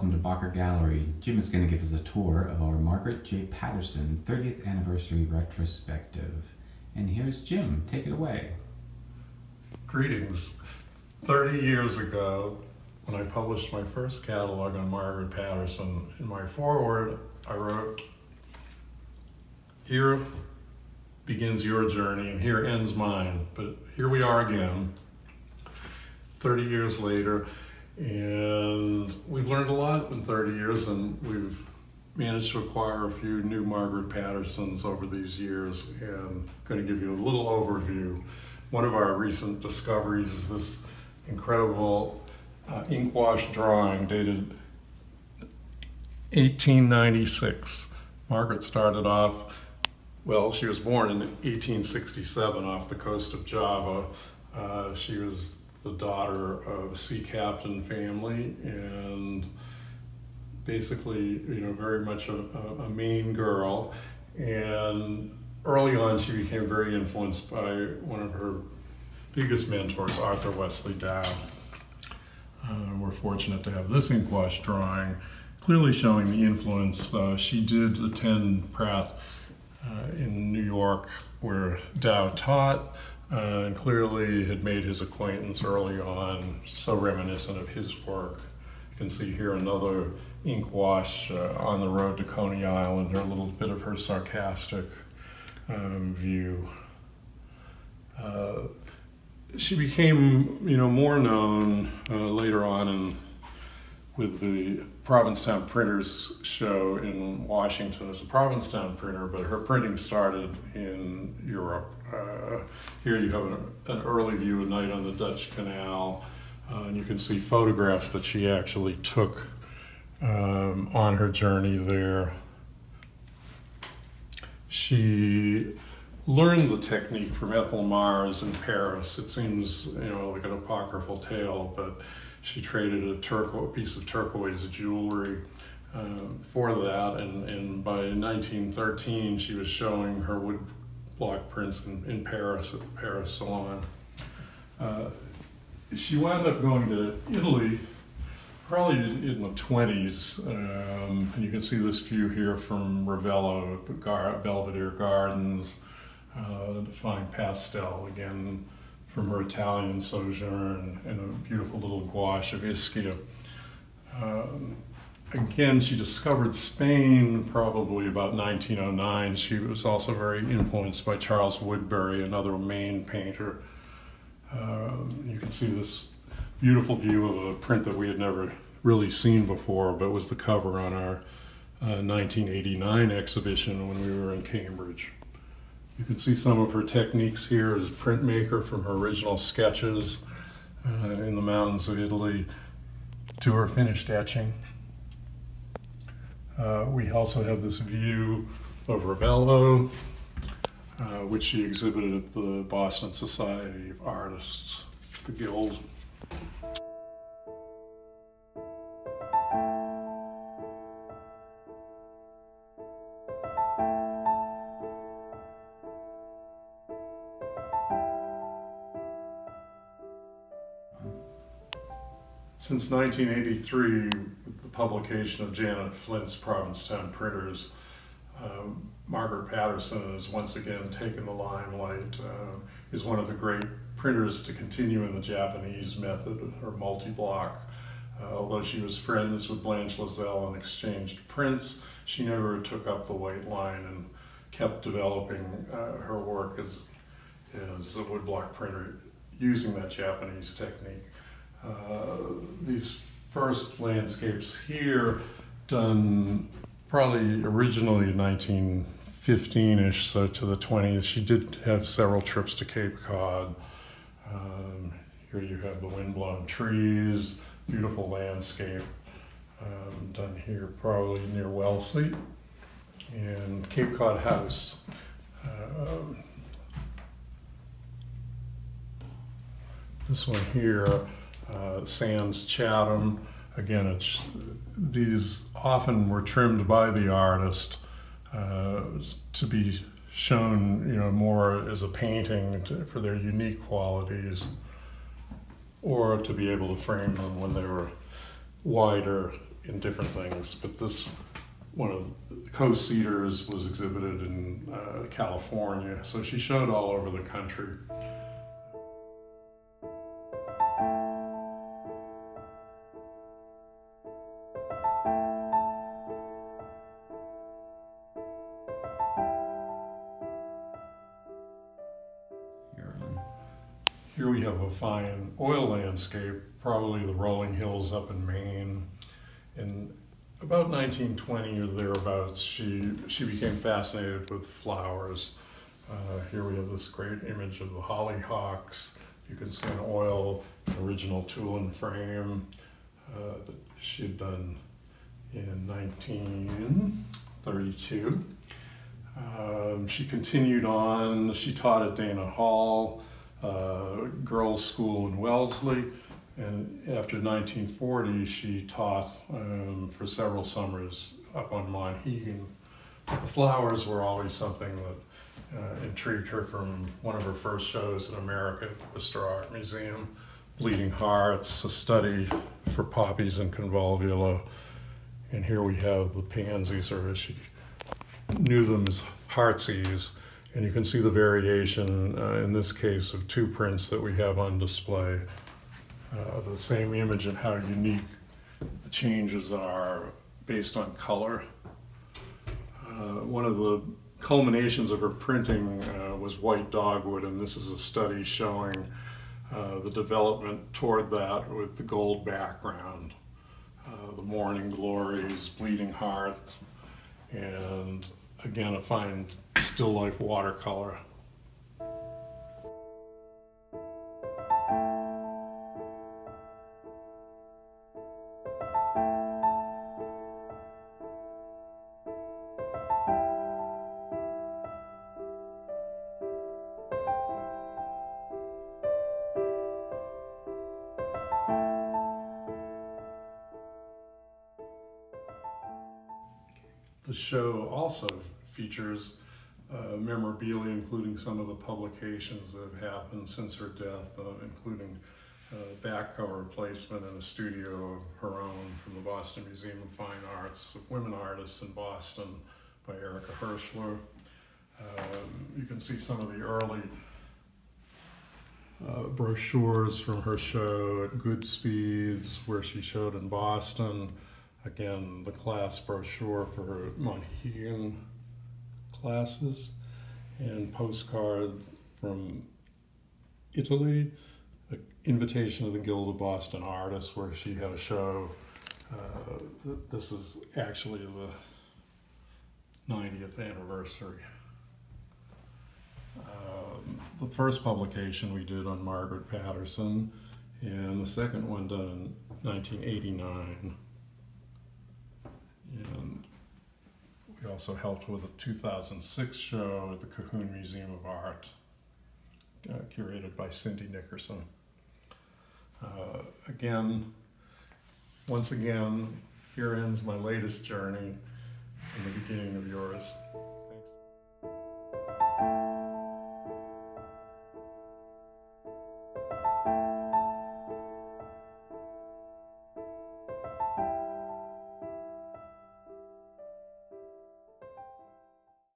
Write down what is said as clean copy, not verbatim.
welcome to Bakker Gallery. Jim is going to give us a tour of our Margaret J Patterson 30th Anniversary Retrospective. And here's Jim. Take it away. Greetings. 30 years ago, when I published my first catalog on Margaret Patterson, in my foreword, I wrote, "Here begins your journey and here ends mine." But here we are again, 30 years later, and we've learned a lot in 30 years, and we've managed to acquire a few new Margaret Pattersons over these years, and I'm going to give you a little overview. One of our recent discoveries is this incredible ink wash drawing dated 1896. Margaret started off, well, she was born in 1867 off the coast of Java. She was the daughter of a sea captain family, and basically, very much a Maine girl. And early on, she became very influenced by one of her biggest mentors, Arthur Wesley Dow. We're fortunate to have this ink wash drawing, clearly showing the influence. She did attend Pratt in New York, where Dow taught, and clearly had made his acquaintance early on, so reminiscent of his work. You can see here another ink wash on the road to Coney Island, or a little bit of her sarcastic view. She became, more known later on with the Provincetown Printers show in Washington as a Provincetown printer, but her printing started in Europe. Here you have an early view of Night on the Dutch Canal, and you can see photographs that she actually took on her journey there. She learned the technique from Ethel Mars in Paris. It seems, like an apocryphal tale, but she traded a piece of turquoise jewelry for that, and by 1913 she was showing her woodblock prints in Paris at the Paris Salon. She wound up going to Italy probably in the 20s, and you can see this view here from Ravello at the Belvedere Gardens, the fine pastel again from her Italian sojourn, and a beautiful little gouache of Ischia. Again, she discovered Spain probably about 1909. She was also very influenced by Charles Woodbury, another Maine painter. You can see this beautiful view of a print that we had never really seen before, but was the cover on our 1989 exhibition when we were in Cambridge. You can see some of her techniques here as a printmaker, from her original sketches in the mountains of Italy to her finished etching. We also have this view of Ravello, which she exhibited at the Boston Society of Artists, the Guild. Since 1983, with the publication of Janet Flint's Provincetown Printers, Margaret Patterson has once again taken the limelight, is one of the great printers to continue in the Japanese method, or multi-block. Although she was friends with Blanche Lazelle and exchanged prints, she never took up the white line and kept developing her work as a woodblock printer using that Japanese technique. These first landscapes here, done probably originally 1915-ish, so to the 20s. She did have several trips to Cape Cod. Here you have the windblown trees, beautiful landscape, done here probably near Wellfleet, and Cape Cod House. This one here, Sands Chatham. Again, these often were trimmed by the artist to be shown, more as a painting for their unique qualities, or to be able to frame them when they were wider in different things, but this one of the co-cedars was exhibited in California, so she showed all over the country. Here we have a fine oil landscape, probably the rolling hills up in Maine. In about 1920 or thereabouts, she became fascinated with flowers. Here we have this great image of the hollyhocks. You can see an oil, original tool and frame that she had done in 1932. She continued on. She taught at Dana Hall, girls' school in Wellesley, and after 1940 she taught for several summers up on Monhegan. But the flowers were always something that intrigued her from one of her first shows in America at the Worcester Art Museum, Bleeding Hearts, a study for poppies and convolvula. And here we have the pansies, or as she knew them as heartsease. And you can see the variation, in this case, of two prints that we have on display. The same image and how unique the changes are based on color. One of the culminations of her printing was white dogwood, and this is a study showing the development toward that with the gold background. The Morning Glories, Bleeding Hearts, and again, a fine still life watercolor. The show also features memorabilia, including some of the publications that have happened since her death, including back cover replacement in a studio of her own from the Boston Museum of Fine Arts of Women Artists in Boston by Erica Hirschler. You can see some of the early brochures from her show at Goodspeed's, where she showed in Boston. Again, the class brochure for her Monhegan classes, and postcard from Italy, an invitation of the Guild of Boston Artists, where she had a show. This is actually the 90th anniversary. The first publication we did on Margaret Patterson, and the second one done in 1989. And we also helped with a 2006 show at the Cahoon Museum of Art, curated by Cindy Nickerson. Once again, here ends my latest journey and the beginning of yours.